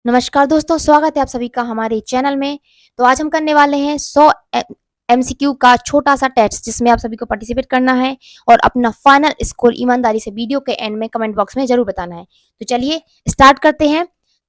नमस्कार दोस्तों, स्वागत है आप सभी का हमारे चैनल में। तो आज हम करने वाले हैं 100 एमसीक्यू का छोटा सा टेस्ट, जिसमें आप सभी को पार्टिसिपेट करना है और अपना फाइनल स्कोर ईमानदारी से वीडियो के एंड में कमेंट बॉक्स में जरूर बताना है। तो चलिए स्टार्ट करते हैं।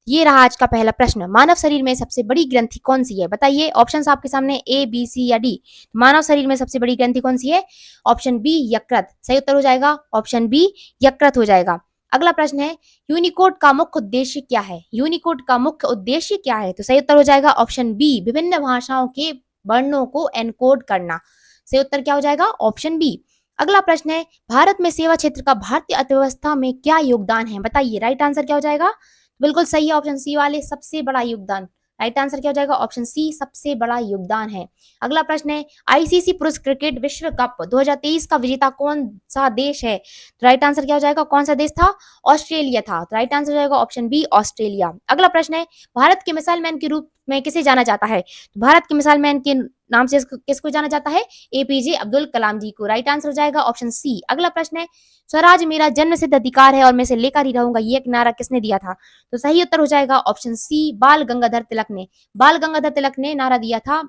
ये रहा आज का पहला प्रश्न। मानव शरीर में सबसे बड़ी ग्रंथि कौन सी है? बताइए। ऑप्शंस आपके सामने ए, बी, सी या डी। मानव शरीर में सबसे बड़ी ग्रंथि कौन सी है? ऑप्शन बी यकृत। सही उत्तर हो जाएगा ऑप्शन बी यकृत हो जाएगा। अगला प्रश्न है, यूनिकोड का मुख्य उद्देश्य क्या है? यूनिकोड का मुख्य उद्देश्य क्या है? तो सही उत्तर हो जाएगा ऑप्शन बी, विभिन्न भाषाओं के वर्णों को एनकोड करना। सही उत्तर क्या हो जाएगा? Option B. अगला प्रश्न है, भारत में सेवा क्षेत्र का भारतीय अर्थव्यवस्था में क्या योगदान है? बताइए। राइट आंसर क्या हो जाएगा? बिल्कुल सही है ऑप्शन सी वाले, सबसे बड़ा योगदान। राइट आंसर क्या हो जाएगा? ऑप्शन सी, सबसे बड़ा योगदान है। अगला प्रश्न है, आईसीसी पुरुष क्रिकेट विश्व कप 2023 का विजेता कौन सा देश है? राइट आंसर क्या हो जाएगा? कौन सा देश था? ऑस्ट्रेलिया था। राइट आंसर हो जाएगा ऑप्शन बी, ऑस्ट्रेलिया। अगला प्रश्न है, भारत के मिसाइल मैन के रूप में किसे जाना जाता है? भारत के मिसाइल मैन के नाम से किसको जाना जाता है? एपीजे अब्दुल कलाम जी को। राइट आंसर हो जाएगा ऑप्शन सी। अगला प्रश्न है, स्वराज मेरा जन्मसिद्ध अधिकार है और मैं इसे लेकर ही रहूंगा, ये एक नारा किसने दिया था? तो सही उत्तर हो जाएगा ऑप्शन सी, बाल गंगाधर तिलक ने। बाल गंगाधर तिलक ने नारा दिया था,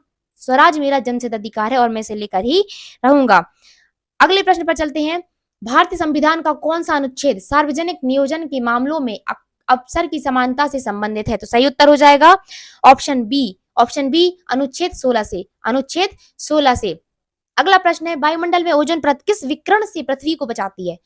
स्वराज मेरा जन्मसिद्ध अधिकार है और मैं इसे लेकर ही रहूंगा। अगले प्रश्न पर चलते हैं। भारतीय संविधान का कौन सा अनुच्छेद सार्वजनिक नियोजन के मामलों में अवसर की समानता से संबंधित है? तो सही उत्तर हो जाएगा ऑप्शन बी। ऑप्शन बी, अनुच्छेद 16 से। अनुच्छेद 16 से। अगला प्रश्न है, वायुमंडल में ओजोन परत किस विकिरण से पृथ्वी को बचाती है?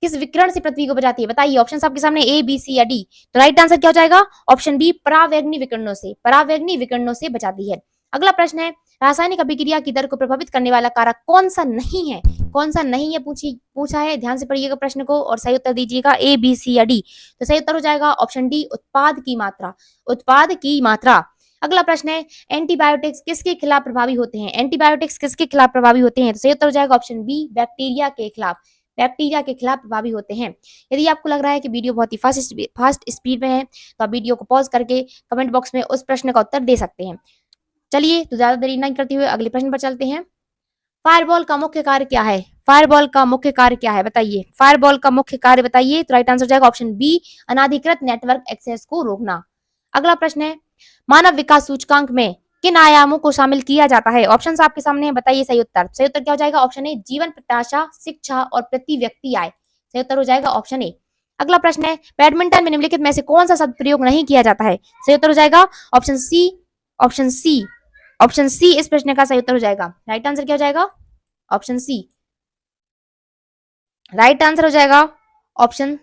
किस विकिरण से पृथ्वी को बचाती है? बताइए। ऑप्शन आपके सामने ए, बी, सी या डी। तो राइट आंसर क्या हो जाएगा? ऑप्शन बी, परावैंगनी विकिरणों से। परावैंगनी विकिरणों से बचाती है। अगला प्रश्न है, रासायनिक अभिक्रिया की दर को प्रभावित करने वाला कारक कौन सा नहीं है? कौन सा नहीं है पूछा है। ध्यान से पढ़िएगा प्रश्न को और सही उत्तर दीजिएगा, ए, बी, सी या डी। तो सही उत्तर हो जाएगा ऑप्शन डी, उत्पाद की मात्रा। उत्पाद की मात्रा। अगला प्रश्न है, एंटीबायोटिक्स किसके खिलाफ प्रभावी होते हैं? एंटीबायोटिक्स किसके खिलाफ प्रभावी होते हैं? तो सही उत्तर हो जाएगा ऑप्शन बी, बैक्टीरिया के खिलाफ। बैक्टीरिया के खिलाफ प्रभावी होते हैं। यदि आपको लग रहा है कि वीडियो बहुत ही फास्ट स्पीड में है, तो आप वीडियो को पॉज करके कमेंट बॉक्स में उस प्रश्न का उत्तर दे सकते हैं। चलिए, तो ज्यादा देरी नहीं करते हुए अगले प्रश्न पर चलते हैं। फायरबॉल का मुख्य कार्य क्या है? फायरबॉल का मुख्य कार्य क्या है? बताइए। फायरबॉल का मुख्य कार्य बताइए। तो राइट आंसर हो जाएगा ऑप्शन बी, अनाधिकृत नेटवर्क एक्सेस को रोकना। अगला प्रश्न है, मानव विकास सूचकांक में किन आयामों को शामिल किया जाता है? ऑप्शंस आपके सामने है, बताइए सही उत्तर। सही उत्तर क्या हो जाएगा? ऑप्शन ए, जीवन प्रत्याशा, शिक्षा और प्रति व्यक्ति आय। सही उत्तर हो जाएगा ऑप्शन ए। अगला प्रश्न है, बैडमिंटन में निम्नलिखित में से कौन सा शब्द प्रयोग नहीं किया जाता है? सही उत्तर हो जाएगा option C. Option C. Option C इस प्रश्न का सही उत्तर हो जाएगा। राइट आंसर क्या हो जाएगा? ऑप्शन सी। राइट आंसर हो जाएगा ऑप्शन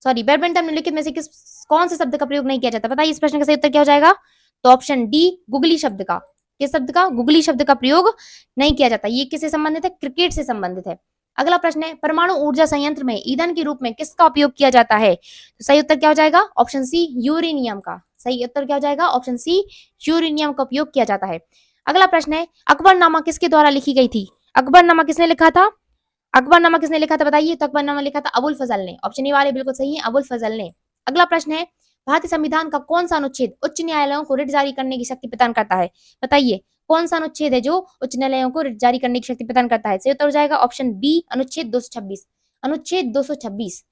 सॉरी, बैडमिंटन में लिखित में से कौन से शब्द का प्रयोग नहीं किया जाता? बताइए इस प्रश्न का सही उत्तर क्या हो जाएगा? तो ऑप्शन डी, गुगली शब्द का। किस शब्द का? गुगली शब्द का प्रयोग नहीं किया जाता। ये किससे संबंधित है? क्रिकेट से संबंधित है। अगला प्रश्न है, परमाणु ऊर्जा संयंत्र में ईंधन के रूप में किसका उपयोग किया जाता है? तो सही उत्तर क्या हो जाएगा? ऑप्शन सी, यूरेनियम का। सही उत्तर क्या हो जाएगा? ऑप्शन सी, यूरेनियम का उपयोग किया जाता है। अगला प्रश्न है, अकबरनामा किसके द्वारा लिखी गई थी? अकबरनामा किसने लिखा था? अकबरनामा किसने लिखा था? बताइए। तो अकबरनामा लिखा था अबुल फजल ने। ऑप्शन ए वाले बिल्कुल सही है, अबुल फजल ने। अगला प्रश्न है, भारतीय संविधान का कौन सा अनुच्छेद उच्च न्यायालयों को रिट जारी करने की शक्ति प्रदान करता है? बताइए। कौन सा अनुच्छेद है जो उच्च न्यायालयों को रिट जारी करने की शक्ति प्रदान करता है? सही उत्तर हो जाएगा ऑप्शन बी, अनुच्छेद 226। अनुच्छेद 226।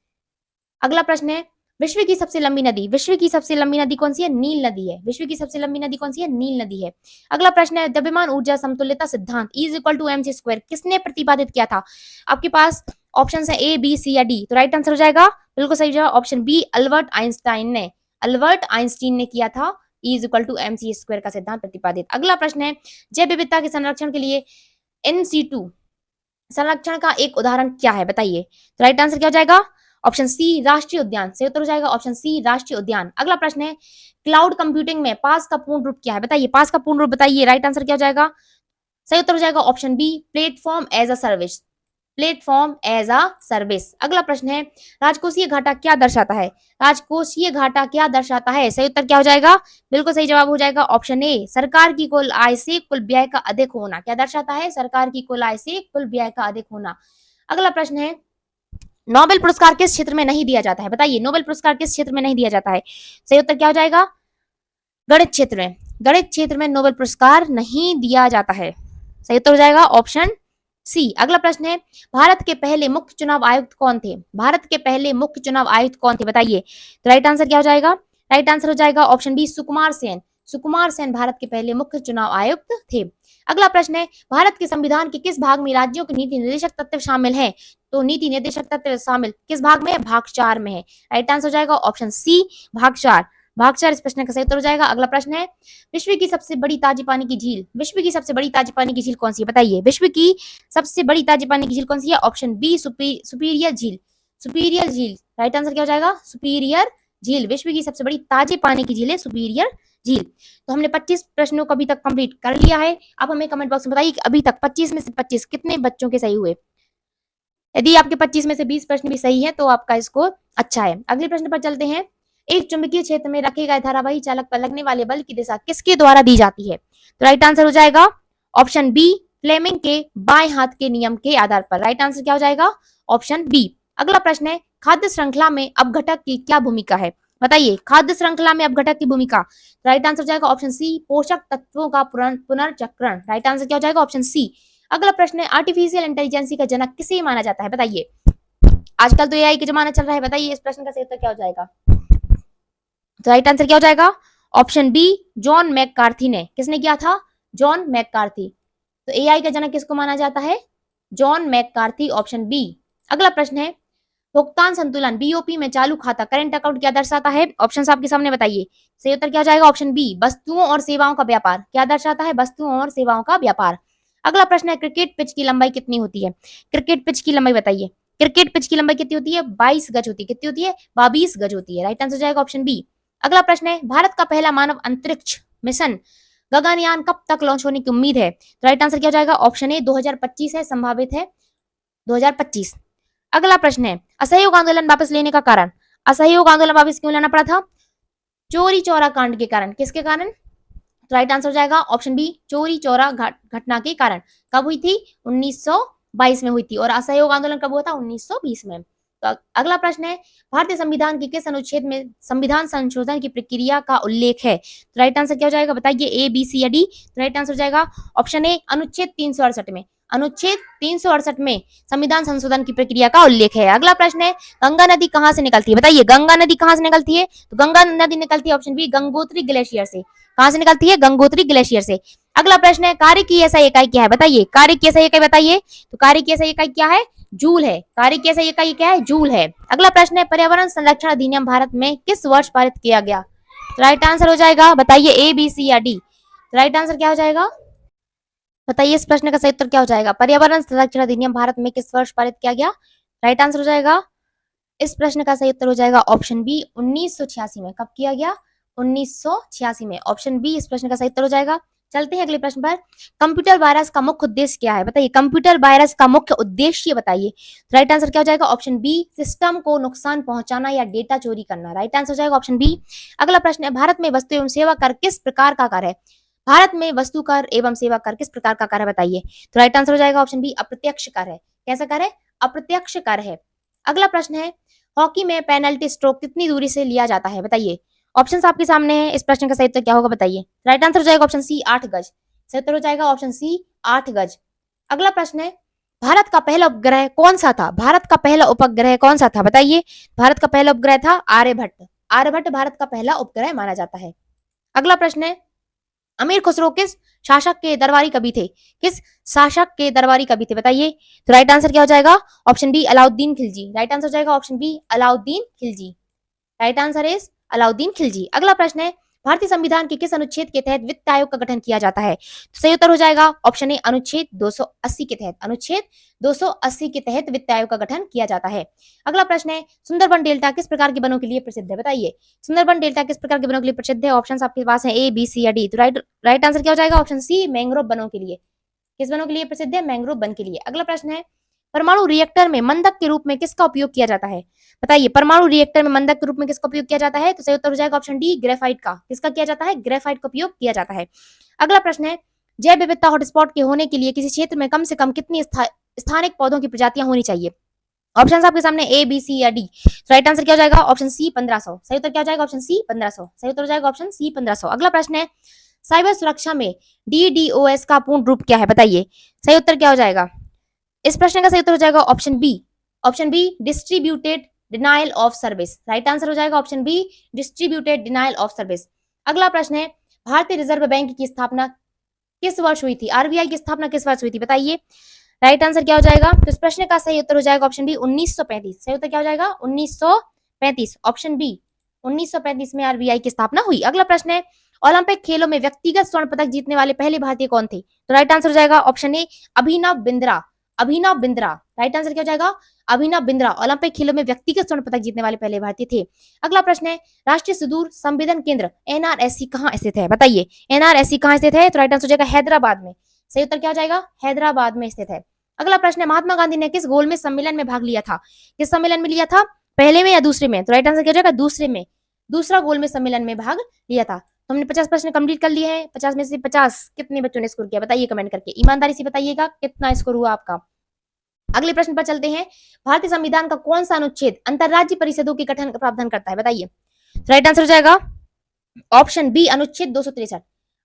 अगला प्रश्न है, विश्व की सबसे लंबी नदी। विश्व की सबसे लंबी नदी कौन सी है? नील नदी है। विश्व की सबसे लंबी नदी कौन सी है? नील नदी है। अगला प्रश्न है, द्रव्यमान ऊर्जा समतुल्यता सिद्धांत E = mc स्क्वायर किसने प्रतिपादित किया था? आपके पास ऑप्शन है ए, बी, सी या डी। तो राइट आंसर हो जाएगा बिल्कुल सही जवाब ऑप्शन बी, अल्बर्ट आइंस्टाइन ने। अल्बर्ट आइंस्टीन ने किया था E = mc स्क्वायर का सिद्धांत प्रतिपादित। अगला प्रश्न है, जैव विविधता के संरक्षण के लिए in-situ संरक्षण का एक उदाहरण क्या है? बताइए। तो राइट आंसर क्या हो जाएगा? ऑप्शन सी, राष्ट्रीय उद्यान। सही उत्तर हो जाएगा ऑप्शन सी, राष्ट्रीय उद्यान। अगला प्रश्न है, क्लाउड कंप्यूटिंग में पास का पूर्ण रूप क्या है? बताइए। पास का पूर्ण रूप बताइए। राइट आंसर क्या हो जाएगा? सही उत्तर हो जाएगा option B, platform as a service. Platform as a service. अगला प्रश्न है, राजकोषीय घाटा क्या दर्शाता है? राजकोषीय घाटा क्या दर्शाता है? सही उत्तर क्या हो जाएगा? बिल्कुल सही जवाब हो जाएगा ऑप्शन ए, सरकार की कुल आय से कुल व्यय का अधिक होना। क्या दर्शाता है? सरकार की कुल आय से कुल व्यय का अधिक होना। अगला प्रश्न है, नोबेल पुरस्कार किस क्षेत्र में नहीं दिया जाता है? बताइए। नोबेल पुरस्कार किस क्षेत्र में नहीं दिया जाता है? सही उत्तर क्या हो जाएगा? गणित क्षेत्र में। गणित क्षेत्र में नोबेल पुरस्कार नहीं दिया जाता है। सही उत्तर हो जाएगा ऑप्शन सी। अगला प्रश्न है, भारत के पहले मुख्य चुनाव आयुक्त कौन थे? भारत के पहले मुख्य चुनाव आयुक्त कौन थे बताइए। तो राइट आंसर क्या हो जाएगा? राइट आंसर हो जाएगा ऑप्शन बी, सुकुमार सेन। सुकुमार सेन भारत के पहले मुख्य चुनाव आयुक्त थे। अगला प्रश्न है, भारत के संविधान के किस भाग में राज्यों के नीति निर्देशक तत्व शामिल है? तो नीति निर्देशक तत्व शामिल किस भाग में है? भाग 4 में है। राइट आंसर हो जाएगा ऑप्शन सी, भाग 4। भाग 4 इस प्रश्न का सही उत्तर हो जाएगा। अगला प्रश्न है, विश्व की सबसे बड़ी ताजी पानी की झील, विश्व की सबसे बड़ी ताजी पानी की झील कौन सी है बताइए। विश्व की सबसे बड़ी ताजी पानी की झील कौन सी है? ऑप्शन बी, सुपीरियर झील। सुपीरियर झील। राइट आंसर क्या हो जाएगा? सुपीरियर झील। विश्व की सबसे बड़ी ताजे पानी की झील है सुपीरियर झील। तो हमने 25 प्रश्नों को अभी तक कंप्लीट कर लिया है। आप हमें कमेंट बॉक्स में बताइए कि अभी तक 25 में से 25 कितने बच्चों के सही हुए। यदि आपके 25 में से 20 प्रश्न भी सही है तो आपका स्कोर अच्छा है। अगले प्रश्न पर चलते हैं, एक चुंबकीय क्षेत्र में रखे गए धारावाही चालक पर लगने वाले बल की दिशा किसके द्वारा दी जाती है? तो राइट आंसर हो जाएगा ऑप्शन बी, फ्लेमिंग के बाएं हाथ के नियम के आधार पर। राइट आंसर क्या हो जाएगा? Option B. अगला प्रश्न है, खाद्य श्रृंखला में अपघटक की क्या भूमिका है बताइए। खाद्य श्रृंखला में अपघटक की भूमिका। राइट आंसर हो जाएगा ऑप्शन सी, पोषक तत्वों का पुनर्चक्रण। राइट आंसर क्या हो जाएगा? Option C. अगला प्रश्न है, आर्टिफिशियल इंटेलिजेंसी का जनक किसे माना जाता है बताइए। आजकल तो एआई का जमाना चल रहा है, बताइए इस प्रश्न का सही उत्तर क्या हो जाएगा। तो राइट आंसर क्या हो जाएगा? ऑप्शन बी, जॉन मैककार्थी ने। किसने किया था? John McCarthy. तो एआई का जनक किसको माना जाता है? John McCarthy, option B. अगला प्रश्न है, भुगतान संतुलन बीओपी में चालू खाता करंट अकाउंट क्या दर्शाता है? ऑप्शन आपके सामने बताइए। सही उत्तर क्या हो जाएगा? ऑप्शन बी, वस्तुओं और सेवाओं का व्यापार। क्या दर्शाता है? वस्तुओं और सेवाओं का व्यापार। अगला प्रश्न है, क्रिकेट पिच की लंबाई कितनी होती है? क्रिकेट पिच की लंबाई बताइए। क्रिकेट पिच की लंबाई कितनी होती है? 22 गज होती है। कितनी होती है? 22 गज होती है। राइट आंसर हो जाएगा ऑप्शन बी। अगला प्रश्न है, भारत का पहला मानव अंतरिक्ष मिशन गगनयान कब तक लॉन्च होने की उम्मीद है? तो राइट आंसर क्या हो जाएगा? ऑप्शन ए, 2025 है, संभावित है 2025। अगला प्रश्न है, असहयोग आंदोलन वापस लेने का कारण। असहयोग आंदोलन वापस क्यों लेना पड़ा था? चोरी चौरा कांड के कारण। किसके कारण? तो राइट आंसर हो जाएगा ऑप्शन बी, चोरी चौरा घटना के कारण। कब हुई थी? 1922 में हुई थी। और असहयोग आंदोलन कब हुआ था? 1920 में। तो अगला प्रश्न है, भारतीय संविधान के किस अनुच्छेद में संविधान संशोधन की प्रक्रिया का उल्लेख है? तो राइट आंसर क्या हो जाएगा बताइए, ए, बी, सी या डी। तो राइट आंसर हो जाएगा ऑप्शन ए, अनुच्छेद 368 में। अनुच्छेद 368 में संविधान संशोधन की प्रक्रिया का उल्लेख है। अगला प्रश्न है, गंगा नदी कहां से निकलती है बताइए। गंगा नदी कहां से निकलती है? तो गंगा नदी निकलती है ऑप्शन बी, गंगोत्री ग्लेशियर से। कहां से निकलती है? गंगोत्री ग्लेशियर से। अगला प्रश्न है, कार्य की ऐसा इकाई क्या है बताइए। कार्य की ऐसा इकाई बताइए। तो कार्य की ऐसा इकाई क्या है? जूल है। कार्य की ऐसा इकाई क्या है? जूल है। अगला प्रश्न है, पर्यावरण संरक्षण अधिनियम भारत में किस वर्ष पारित किया गया? तो राइट आंसर हो जाएगा बताइए, ए, बी, सी या डी। तो राइट आंसर क्या हो जाएगा बताइए, इस प्रश्न का सही उत्तर क्या हो जाएगा। पर्यावरण संरक्षण अधिनियम भारत में किस वर्ष पारित किया गया? राइट आंसर हो जाएगा, इस प्रश्न का सही उत्तर हो जाएगा ऑप्शन बी, 1986 में। कब किया गया? 1986 में। ऑप्शन बी इस प्रश्न का सही उत्तर हो जाएगा। चलते हैं अगले प्रश्न पर, कंप्यूटर वायरस का मुख्य उद्देश्य क्या है बताइए। कंप्यूटर वायरस का मुख्य उद्देश्य बताइए। राइट आंसर क्या हो जाएगा? ऑप्शन बी, सिस्टम को नुकसान पहुंचाना या डेटा चोरी करना। राइट आंसर हो जाएगा ऑप्शन बी। अगला प्रश्न है, भारत में वस्तु एवं सेवा कर किस प्रकार का कर है? भारत में वस्तु कर एवं सेवा कर किस प्रकार का कर है बताइए। तो राइट आंसर हो जाएगा ऑप्शन बी, अप्रत्यक्ष कर है। कैसा कर है? अप्रत्यक्ष कर है। अगला प्रश्न है, हॉकी में पेनल्टी स्ट्रोक कितनी दूरी से लिया जाता है बताइए। ऑप्शंस आपके सामने हैं, इस प्रश्न का सही उत्तर क्या होगा बताइए। राइट आंसर हो जाएगा ऑप्शन सी, 8 गज। सही उत्तर हो जाएगा ऑप्शन सी, 8 गज। अगला प्रश्न है, भारत का पहला उपग्रह कौन सा था? भारत का पहला उपग्रह कौन सा था बताइए। भारत का पहला उपग्रह था आर्यभट्ट। आर्यभट्ट भारत का पहला उपग्रह माना जाता है। अगला प्रश्न है, अमीर खुसरो किस शासक के दरबारी कवि थे? किस शासक के दरबारी कवि थे बताइए। तो राइट आंसर क्या हो जाएगा? Option B, Alauddin Khilji. Right answer हो जाएगा option B, Alauddin Khilji. Right answer is Alauddin Khilji. अगला प्रश्न है, भारतीय संविधान के किस अनुच्छेद के तहत वित्त आयोग का गठन किया जाता है? तो सही उत्तर हो जाएगा ऑप्शन ए, अनुच्छेद 280 के तहत। अनुच्छेद 280 के तहत वित्त आयोग का गठन किया जाता है। अगला प्रश्न है, सुंदरबन डेल्टा किस प्रकार के वनों के लिए प्रसिद्ध है बताइए। सुंदरबन डेल्टा किस प्रकार के वनों के लिए प्रसिद्ध है? ऑप्शन आपके पास है, ए, बी, सी या डी। तो राइट आंसर क्या हो जाएगा? ऑप्शन सी, मैंग्रोव वनों के लिए। किस वनों के लिए प्रसिद्ध है? मैंग्रोव वन के लिए। अगला प्रश्न है, परमाणु रिएक्टर में मंदक के रूप में किसका उपयोग किया जाता है बताइए। परमाणु रिएक्टर में मंदक के रूप में किसका उपयोग किया जाता है? तो सही उत्तर हो जाएगा ऑप्शन डी, ग्रेफाइट का। किसका किया जाता है? ग्रेफाइट का उपयोग किया जाता है। अगला प्रश्न है, जैव विविधता हॉटस्पॉट के होने के लिए किसी क्षेत्र में कम से कम कितनी स्थानिक पौधों की प्रजातियां होनी चाहिए? ऑप्शन आपके सामने, ए, बी, सी या डी। राइट आंसर क्या हो जाएगा? Option C, 1500। सही उत्तर क्या हो जाएगा? Option C, 1500। सही उत्तर हो जाएगा ऑप्शन सी, 1500। अगला प्रश्न है, साइबर सुरक्षा में DDoS का पूर्ण रूप क्या है बताइए। सही उत्तर क्या हो जाएगा? इस प्रश्न का सही उत्तर हो जाएगा option B. Option B distributed denial of service. Right answer हो जाएगा option B distributed denial of service. अगला प्रश्न है भारतीय रिजर्व बैंक की स्थापना किस वर्ष हुई थी? आरबीआई की स्थापना किस वर्ष हुई थी बताइए। राइट आंसर क्या हो जाएगा? तो इस प्रश्न का सही उत्तर हो जाएगा ऑप्शन बी 1935। सही उत्तर क्या हो जाएगा? 1935। ऑप्शन बी 1935 में आरबीआई की स्थापना हुई। अगला प्रश्न है ओलंपिक खेलों में व्यक्तिगत स्वर्ण पदक जीतने वाले पहले भारतीय कौन थे? तो राइट आंसर हो जाएगा option A Abhinav Bindra. Abhinav Bindra. Right answer क्या हो जाएगा? अभिनव बिंद्रा ओलंपिक खेलों में व्यक्तिगत स्वर्ण पदक जीतने वाले पहले भारतीय थे। अगला प्रश्न है राष्ट्रीय सुदूर संवेदन केंद्र एनआरएससी कहाँ स्थित है बताइए। एनआरएससी कहाँ स्थित है? तो राइट आंसर हो जाएगा हैदराबाद में। सही उत्तर क्या हो जाएगा? हैदराबाद में स्थित है। अगला प्रश्न है महात्मा गांधी ने किस गोलमेज सम्मेलन में भाग लिया था? किस सम्मेलन में लिया था? पहले में या दूसरे में? तो राइट आंसर क्या हो जाएगा? दूसरे में। दूसरा गोलमेज सम्मेलन में भाग लिया था। तो हमने 50 प्रश्न कंप्लीट कर लिए हैं। 50 में से 50 कितने बच्चों ने स्कोर किया बताइए कमेंट करके। ईमानदारी से बताइएगा कितना स्कोर हुआ आपका। अगले प्रश्न पर चलते हैं। भारतीय संविधान का कौन सा अनुच्छेद अंतरराज्यीय परिषदों के गठन का प्रावधान करता है बताइए। राइट आंसर हो जाएगा ऑप्शन बी अनुच्छेद 263।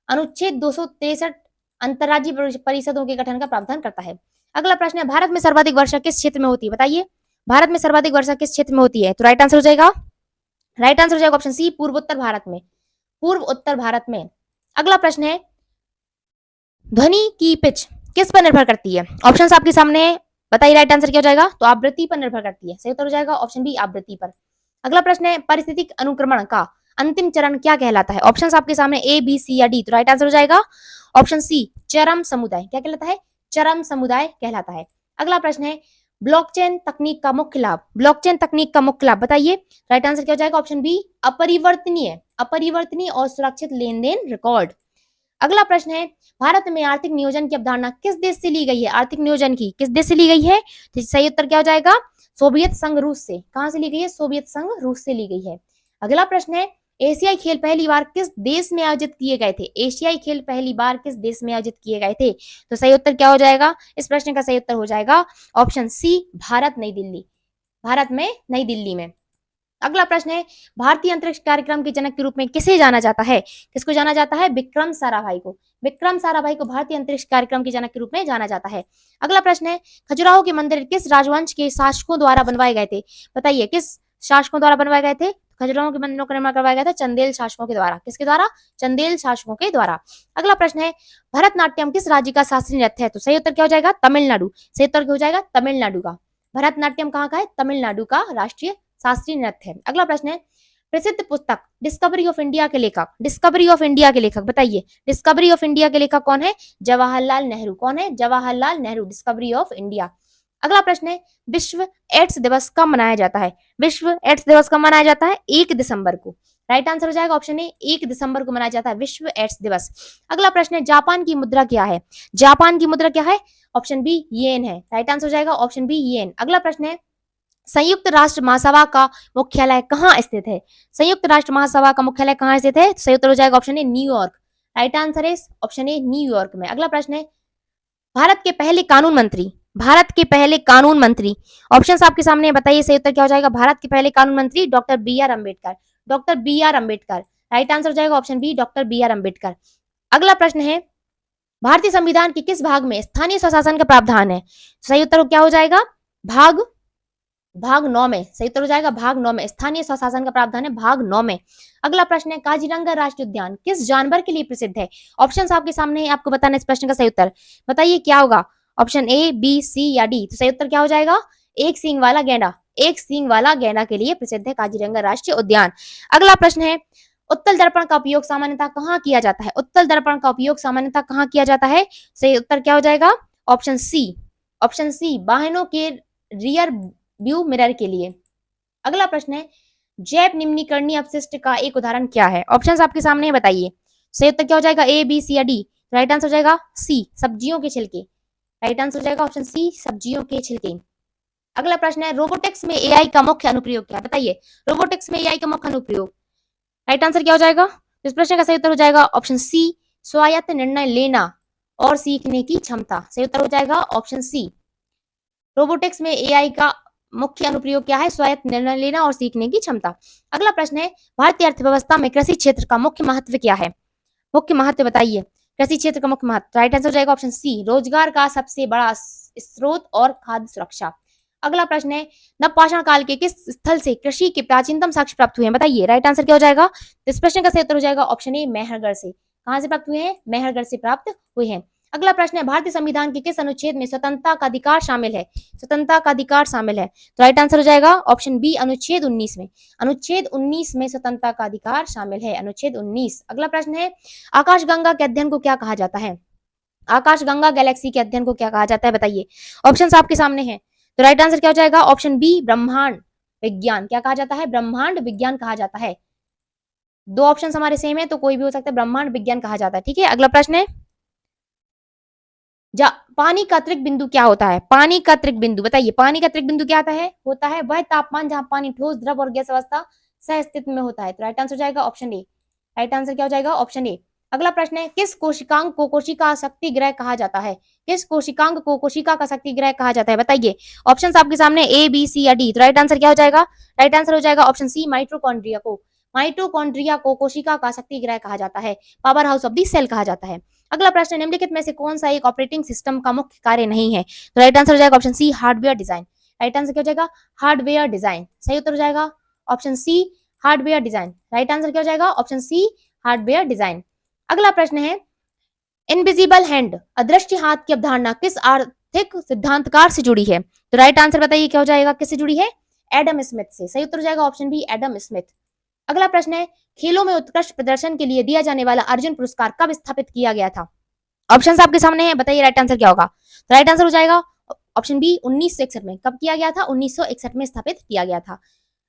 अनुच्छेद 263 अंतरराज्यीय परिषदों के गठन का प्रावधान करता है। अगला प्रश्न है भारत में सर्वाधिक वर्षा किस क्षेत्र में होती है बताइए। भारत में सर्वाधिक वर्षा किस क्षेत्र में होती है? तो राइट आंसर हो जाएगा ऑप्शन सी पूर्वोत्तर भारत में। पूर्व उत्तर भारत में। अगला प्रश्न है ध्वनि की पिच किस पर निर्भर करती है? ऑप्शंस आपके सामने है बताइए। राइट आंसर क्या हो जाएगा? तो आवृत्ति पर निर्भर करती है। सही उत्तर हो जाएगा ऑप्शन बी आवृत्ति पर। अगला प्रश्न है पारिस्थितिक अनुक्रमण का अंतिम चरण क्या कहलाता है? ऑप्शंस आपके सामने ए बी सी या डी। तो राइट आंसर हो जाएगा ऑप्शन सी चरम समुदाय। क्या कहलाता है? चरम समुदाय कहलाता है। अगला प्रश्न है ब्लॉकचेन तकनीक का मुख्य लाभ। ब्लॉकचेन तकनीक का मुख्य लाभ बताइए। राइट आंसर क्या हो जाएगा? ऑप्शन बी अपरिवर्तनीय और सुरक्षित लेन देन रिकॉर्ड। अगला प्रश्न है भारत में आर्थिक नियोजन की अवधारणा किस देश से ली गई है? आर्थिक नियोजन की किस देश से ली गई है? तो सही उत्तर क्या हो जाएगा? सोवियत संघ रूस से। कहां से ली गई है? सोवियत संघ रूस से ली गई है। अगला प्रश्न है एशियाई खेल पहली बार किस देश में आयोजित किए गए थे? एशियाई खेल पहली बार किस देश में आयोजित किए गए थे? तो सही उत्तर क्या हो जाएगा? इस प्रश्न का सही उत्तर हो जाएगा ऑप्शन सी भारत नई दिल्ली। भारत में नई दिल्ली में। अगला प्रश्न है भारतीय अंतरिक्ष कार्यक्रम के जनक के रूप में किसे जाना जाता है? किसको जाना जाता है? विक्रम साराभाई को। विक्रम साराभाई को भारतीय अंतरिक्ष कार्यक्रम के जनक के रूप में जाना जाता है। अगला प्रश्न है खजुराहो के मंदिर किस राजवंश के शासकों द्वारा बनवाए गए थे? बताइए किस शासकों द्वारा बनवाए गए थे? खजुराहो के मंदिरों का निर्माण करवाया गया था चंदेल शासकों के द्वारा। किसके द्वारा? चंदेल शासकों के द्वारा। अगला प्रश्न है भरतनाट्यम किस राज्य का शास्त्रीय नृत्य है? तो सही उत्तर क्या हो जाएगा? तमिलनाडु। सही उत्तर क्या हो जाएगा? तमिलनाडु का। भरतनाट्यम कहाँ का है? तमिलनाडु का राष्ट्रीय शास्त्रीय नृत्य है। अगला प्रश्न है प्रसिद्ध पुस्तक डिस्कवरी ऑफ इंडिया के लेखक। डिस्कवरी ऑफ इंडिया के लेखक बताइए। डिस्कवरी ऑफ इंडिया के लेखक कौन है? जवाहरलाल नेहरू। कौन है? Jawaharlal Nehru. Discovery of India. अगला प्रश्न है विश्व एड्स दिवस कब मनाया जाता है? विश्व एड्स दिवस कब मनाया जाता है? 1 दिसंबर को। राइट आंसर हो जाएगा ऑप्शन ए 1 दिसंबर को मनाया जाता है विश्व एड्स दिवस। अगला प्रश्न है जापान की मुद्रा क्या है? जापान की मुद्रा क्या है? ऑप्शन बी येन है। राइट आंसर हो जाएगा ऑप्शन बी येन। अगला प्रश्न है संयुक्त राष्ट्र महासभा का मुख्यालय कहाँ स्थित है? संयुक्त राष्ट्र महासभा का मुख्यालय कहाँ स्थित है? सही उत्तर हो जाएगा option A New York. Right answer है ऑप्शन ए न्यूयॉर्क में। अगला प्रश्न है भारत के पहले कानून मंत्री। भारत के पहले कानून मंत्री ऑप्शंस आपके सामने बताइए। सही उत्तर क्या हो जाएगा? भारत के पहले कानून मंत्री doctor B R Ambedkar. Doctor B R Ambedkar. Right answer हो जाएगा option B doctor B R Ambedkar. अगला प्रश्न है भारतीय संविधान के किस भाग में स्थानीय स्वशासन का प्रावधान है? सही उत्तर क्या हो जाएगा? भाग 9 में। सही उत्तर हो जाएगा भाग 9 में। स्थानीय स्वशासन का प्रावधान है भाग 9 में। अगला प्रश्न है काजीरंगा राष्ट्रीय उद्यान किस जानवर के लिए प्रसिद्ध है? ऑप्शंस आपके सामने है, आपको बताना इस प्रश्न का सही उत्तर। बताइए क्या होगा? ऑप्शन ए बी सी या डी। तो सही उत्तर क्या हो जाएगा? एक सींग वाला गेंडा। एक सींग वाला गेंडा के लिए प्रसिद्ध है काजीरंगा राष्ट्रीय उद्यान। अगला प्रश्न है उत्तल दर्पण का उपयोग सामान्यतः कहाँ किया जाता है? उत्तल दर्पण का उपयोग सामान्यतः कहाँ किया जाता है? सही उत्तर क्या हो जाएगा? Option C. ऑप्शन सी वाहनों के रियर व्यू मिरर के लिए। अगला प्रश्न है जैव निम्नीकरणीय अपशिष्ट का एक उदाहरण क्या है? ऑप्शंस आपके सामने है, बताइए। सही उत्तर क्या हो जाएगा? ए बी सी या डी। राइट आंसर हो जाएगा सी सब्जियों के छिलके। राइट आंसर हो जाएगा ऑप्शन सी सब्जियों के छिलके। अगला प्रश्न है रोबोटिक्स में एआई का मुख्य अनुप्रयोग क्या है? बताइए रोबोटिक्स में एआई का मुख्य अनुप्रयोग। राइट आंसर क्या हो जाएगा? इस प्रश्न का सही उत्तर हो जाएगा ऑप्शन सी स्वायत्त निर्णय लेना और सीखने की क्षमता। सही उत्तर हो जाएगा ऑप्शन सी। रोबोटिक्स में एआई का मुख्य अनुप्रयोग क्या है? स्वायत्त निर्णय लेना और सीखने की क्षमता। अगला प्रश्न है भारतीय अर्थव्यवस्था में कृषि क्षेत्र का मुख्य महत्व क्या है? मुख्य महत्व बताइए। कृषि क्षेत्र का मुख्य महत्व, राइट आंसर हो जाएगा ऑप्शन सी, रोजगार का सबसे बड़ा स्रोत और खाद्य सुरक्षा। अगला प्रश्न है, नवपाषाण काल के किस स्थल से कृषि के प्राचीनतम साक्ष्य प्राप्त हुए हैं, बताइए। राइट आंसर क्या हो जाएगा, इस प्रश्न का सही उत्तर हो जाएगा ऑप्शन ए, मेहरगढ़ से। कहां से प्राप्त हुए हैं, मेहरगढ़ से प्राप्त हुए हैं। अगला प्रश्न है, भारतीय संविधान के किस अनुच्छेद में स्वतंत्रता का अधिकार शामिल है, स्वतंत्रता का अधिकार शामिल है, तो राइट आंसर हो जाएगा ऑप्शन बी, अनुच्छेद 19 में। अनुच्छेद 19 में स्वतंत्रता का अधिकार शामिल है, अनुच्छेद 19। अगला प्रश्न है, आकाशगंगा के अध्ययन को क्या कहा जाता है, आकाशगंगा गैलेक्सी के अध्ययन को क्या कहा जाता है, बताइए। ऑप्शन आपके सामने है, तो राइट आंसर क्या हो जाएगा ऑप्शन बी, ब्रह्मांड विज्ञान। क्या कहा जाता है, ब्रह्मांड विज्ञान कहा जाता है। दो ऑप्शन हमारे सेम है तो कोई भी हो सकता है, ब्रह्मांड विज्ञान कहा जाता है, ठीक है। अगला प्रश्न है, पानी का अतिरिक्त बिंदु क्या होता है, पानी का अतिरिक्त बिंदु, बताइए। पानी का अतिरिक्त बिंदु क्या होता है वह तापमान जहां पानी ठोस, द्रव और गैस अवस्था सह अस्तित्व में होता है, तो राइट आंसर हो जाएगा ऑप्शन ए। राइट आंसर क्या हो जाएगा ऑप्शन ए। अगला प्रश्न है, किस कोशिकांग को कोशिका शक्ति ग्रह कहा जाता है, किस कोशिकांग को कोशिका का शक्ति ग्रह कहा जाता है, बताइए। ऑप्शन आपके सामने ए, बी, सी या डी, तो राइट आंसर क्या हो जाएगा, राइट आंसर हो जाएगा ऑप्शन सी, माइटोकॉन्ड्रिया को। माइटोकॉन्ड्रिया को कोशिका का शक्ति ग्रह कहा जाता है, power house of the cell कहा जाता है। अगला प्रश्न, निम्नलिखित में से कौन सा एक ऑपरेटिंग सिस्टम का मुख्य कार्य नहीं है, तो राइट आंसर हो जाएगा option C, hardware design. Right answer क्या हो जाएगा, हार्डवेयर डिजाइन। सही उत्तर हो जाएगा option C, hardware design. Right answer क्या हो जाएगा ऑप्शन सी, हार्डवेयर डिजाइन। अगला प्रश्न है, इनविजिबल हैंड, अदृश्य हाथ की अवधारणा किस आर्थिक सिद्धांतकार से जुड़ी है, तो राइट आंसर बताइए क्या हो जाएगा, किससे जुड़ी है, एडम स्मिथ से। सही उत्तर हो जाएगा ऑप्शन बी, एडम स्मिथ। अगला प्रश्न है, खेलों में उत्कृष्ट प्रदर्शन के लिए दिया जाने वाला अर्जुन पुरस्कार कब स्थापित किया गया था, ऑप्शन आपके सामने है, बताइए राइट आंसर क्या होगा, तो राइट आंसर हो जाएगा ऑप्शन बी, 1961 में। कब किया गया था, 1961 में स्थापित किया गया था।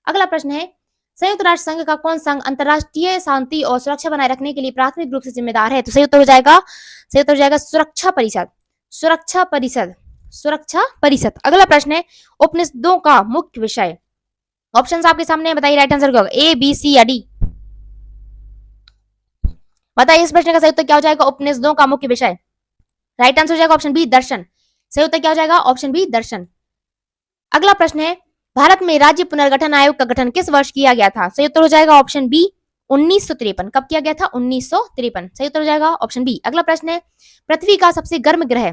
अगला प्रश्न है, संयुक्त राष्ट्र संघ का कौन संघ अंतरराष्ट्रीय शांति और सुरक्षा बनाए रखने के लिए प्राथमिक रूप से जिम्मेदार है, तो सही उत्तर हो जाएगा, सही उत्तर हो जाएगा सुरक्षा परिषद, सुरक्षा परिषद, सुरक्षा परिषद। अगला प्रश्न है, उपनिषदों का मुख्य विषय, ऑप्शन आपके सामने है, बताइए राइट आंसर क्या होगा, ए, बी, सी या डी, बताइए। इस प्रश्न का सही उत्तर क्या हो जाएगा, उपनिषदों का मुख्य विषय, राइट आंसर हो जाएगा ऑप्शन बी, दर्शन। सही उत्तर क्या हो जाएगा ऑप्शन बी, दर्शन। अगला प्रश्न है, भारत में राज्य पुनर्गठन आयोग का गठन किस वर्ष किया गया था, सही उत्तर हो जाएगा ऑप्शन बी, 1953। कब किया गया था, 1953। सही उत्तर हो जाएगा ऑप्शन बी। अगला प्रश्न है, पृथ्वी का सबसे गर्म ग्रह,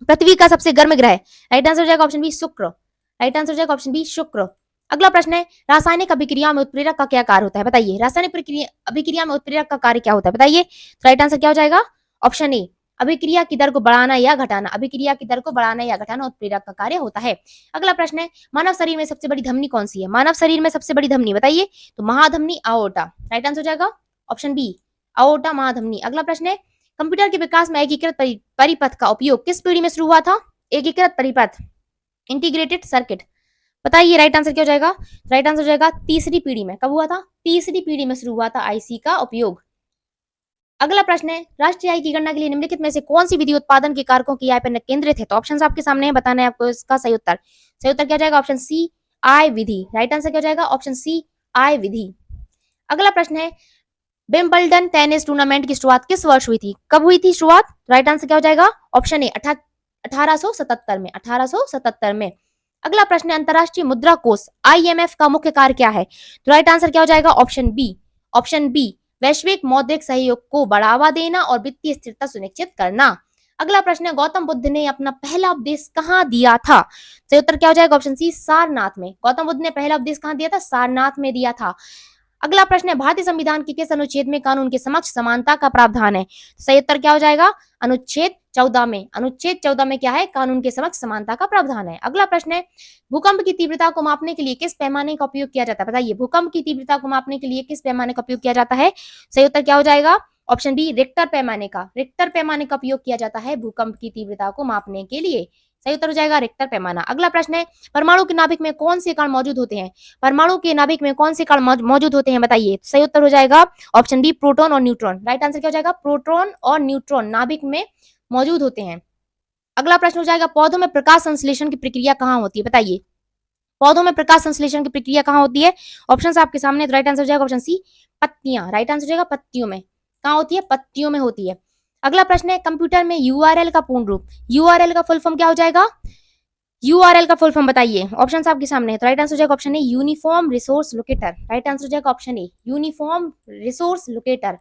पृथ्वी का सबसे गर्म ग्रह, राइट आंसर हो जाएगा ऑप्शन बी, शुक्र। राइट आंसर हो जाएगा ऑप्शन बी, शुक्र। अगला प्रश्न है, रासायनिक अभिक्रिया में उत्प्रेरक का क्या कार्य होता है, बताइए। रासायनिक अभिक्रिया में उत्प्रेरक का कार्य क्या होता है, बताइए। राइट आंसर क्या हो जाएगा ऑप्शन ए, अभिक्रिया की दर को बढ़ाना या घटाना, अभिक्रिया की दर को बढ़ाना या घटाना उत्प्रेरक का कार्य होता है। अगला प्रश्न है, मानव शरीर में सबसे बड़ी धमनी कौन सी है, मानव शरीर में सबसे बड़ी धमनी, बताइए। तो महाधमनी, अओर्टा। राइट आंसर हो जाएगा ऑप्शन बी, अओर्टा, महाधमनी। अगला प्रश्न है, कंप्यूटर के विकास में एकीकृत परिपथ का उपयोग किस पीढ़ी में शुरू हुआ था, एकीकृत परिपथ, इंटीग्रेटेड सर्किट, बताइए। राइट आंसर क्या हो जाएगा, राइट आंसर हो जाएगा तीसरी पीढ़ी में। कब हुआ था, तीसरी पीढ़ी में शुरू हुआ था आईसी का उपयोग। अगला प्रश्न है, राष्ट्रीय आय की गणना के लिए निम्नलिखित में से कौन सी विधि उत्पादन के कारकों की आय पर केंद्रित है, तो ऑप्शन आपके सामने है, बताना है आपको इसका सही उत्तर। सही उत्तर क्या हो जाएगा ऑप्शन सी, आय विधि। राइट आंसर क्या हो जाएगा ऑप्शन सी, आय विधि। अगला प्रश्न है, विंबलडन टेनिस टूर्नामेंट की शुरुआत किस वर्ष हुई थी, कब हुई थी शुरुआत, राइट आंसर क्या हो जाएगा ऑप्शन ए, 1877 में, 1877 में। अगला प्रश्न है, अंतरराष्ट्रीय मुद्रा कोष आईएमएफ का मुख्य कार्य क्या है, तो राइट आंसर क्या हो जाएगा ऑप्शन बी, ऑप्शन बी, वैश्विक मौद्रिक सहयोग को बढ़ावा देना और वित्तीय स्थिरता सुनिश्चित करना। अगला प्रश्न है, गौतम बुद्ध ने अपना पहला उपदेश कहाँ दिया था, सही उत्तर क्या हो जाएगा ऑप्शन सी, सारनाथ में। गौतम बुद्ध ने पहला उपदेश कहाँ दिया था, सारनाथ में दिया था। अगला प्रश्न है, भारतीय संविधान के किस अनुच्छेद में कानून के समक्ष समानता का प्रावधान है, सही उत्तर क्या हो जाएगा, अनुच्छेद 14 में। अनुच्छेद 14 में क्या है, कानून के समक्ष समानता का प्रावधान है। अगला प्रश्न है, भूकंप की तीव्रता को मापने के लिए किस पैमाने का उपयोग किया जाता है, बताइए। भूकंप की तीव्रता को मापने के लिए किस पैमाने का उपयोग किया जाता है, सही उत्तर क्या हो जाएगा ऑप्शन बी, रिक्टर पैमाने का। रिक्टर पैमाने का उपयोग किया जाता है भूकंप की तीव्रता को मापने के लिए। सही उत्तर हो जाएगा रिक्टर पैमाना। अगला प्रश्न है, परमाणु के नाभिक में कौन से कण मौजूद होते हैं, परमाणु के नाभिक में कौन से कण मौजूद होते हैं, बताइए। सही उत्तर हो जाएगा ऑप्शन बी, प्रोटॉन और न्यूट्रॉन। राइट आंसर क्या हो जाएगा, प्रोटॉन और न्यूट्रॉन नाभिक में मौजूद होते हैं। अगला प्रश्न हो जाएगा, पौधों में प्रकाश संश्लेषण की प्रक्रिया कहाँ होती है, बताइए। पौधों में प्रकाश संश्लेषण की प्रक्रिया कहाँ होती है, ऑप्शन आपके सामने, तो राइट आंसर हो जाएगा ऑप्शन सी, पत्तियां। राइट आंसर हो जाएगा पत्तियों में। कहाँ होती है, पत्तियों में होती है। अगला प्रश्न है, कंप्यूटर में यूआरएल का पूर्ण रूप, यूआरएल का फुल फॉर्म क्या हो जाएगा, यूआरएल का फुल फॉर्म बताइए। ऑप्शन आपके सामने है, तो राइट आंसर हो जाएगा option A, uniform resource locator. Right answer हो जाएगा option A, uniform resource locator.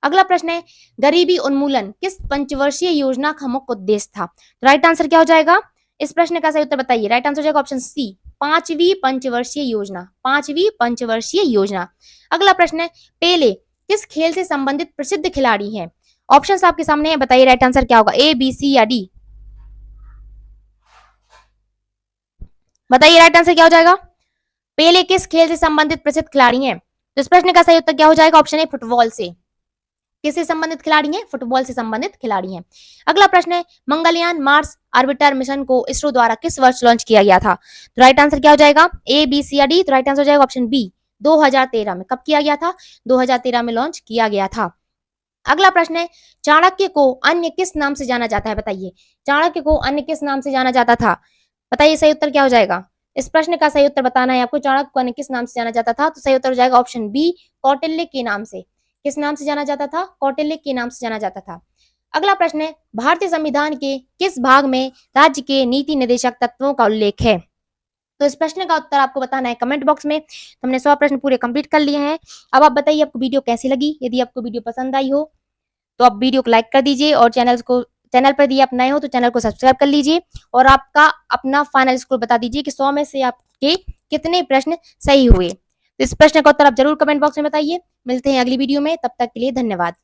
अगला प्रश्न है, गरीबी उन्मूलन किस पंचवर्षीय योजना का मुख्य उद्देश्य था? तो राइट आंसर क्या हो जाएगा? इस प्रश्न का सही उत्तर बताइए। राइट आंसर हो जाएगा ऑप्शन सी, पांचवी पंचवर्षीय योजना, पांचवी पंचवर्षीय योजना। अगला प्रश्न है, पेले किस खेल से संबंधित प्रसिद्ध खिलाड़ी हैं? ऑप्शंस आपके सामने है, बताइए राइट आंसर क्या होगा, ए बी सी या डी? बताइए राइट आंसर क्या हो जाएगा? पेले किस खेल से संबंधित प्रसिद्ध खिलाड़ी हैं? तो इस प्रश्न का सही उत्तर क्या हो जाएगा? ऑप्शन ए, फुटबॉल से। किससे संबंधित खिलाड़ी हैं? फुटबॉल से संबंधित खिलाड़ी हैं। अगला प्रश्न है, मंगलयान मार्स ऑर्बिटर मिशन को इसरो द्वारा किस वर्ष लॉन्च किया गया था? तो राइट आंसर क्या हो जाएगा? ए बी सी या डी? तो राइट आंसर हो जाएगा ऑप्शन बी, 2013 में। कब किया गया था? 2013 में लॉन्च किया गया था। अगला प्रश्न है, चाणक्य को अन्य किस नाम से जाना जाता है? बताइए, चाणक्य को अन्य किस नाम से जाना जाता था? बताइए सही उत्तर क्या हो जाएगा? इस प्रश्न का सही उत्तर बताना है आपको। चाणक्य को अन्य किस नाम से जाना जाता था? तो सही उत्तर हो जाएगा ऑप्शन बी, कौटिल्य के नाम से। किस नाम से जाना जाता था? कौटिल्य के नाम से जाना जाता था। अगला प्रश्न है, भारतीय संविधान के किस भाग में राज्य के नीति निर्देशक तत्वों का उल्लेख है? तो इस प्रश्न का उत्तर आपको बताना है कमेंट बॉक्स में। तो हमने 100 प्रश्न पूरे कंप्लीट कर लिए हैं। अब आप बताइए आपको वीडियो कैसी लगी। यदि आपको वीडियो पसंद आई हो तो आप वीडियो को लाइक कर दीजिए, और चैनल पर यदि आप नए हो तो चैनल को सब्सक्राइब कर लीजिए, और आपका अपना फाइनल स्कोर बता दीजिए कि 100 में से आपके कितने प्रश्न सही हुए। तो इस प्रश्न का उत्तर आप जरूर कमेंट बॉक्स में बताइए। मिलते हैं अगली वीडियो में, तब तक के लिए धन्यवाद।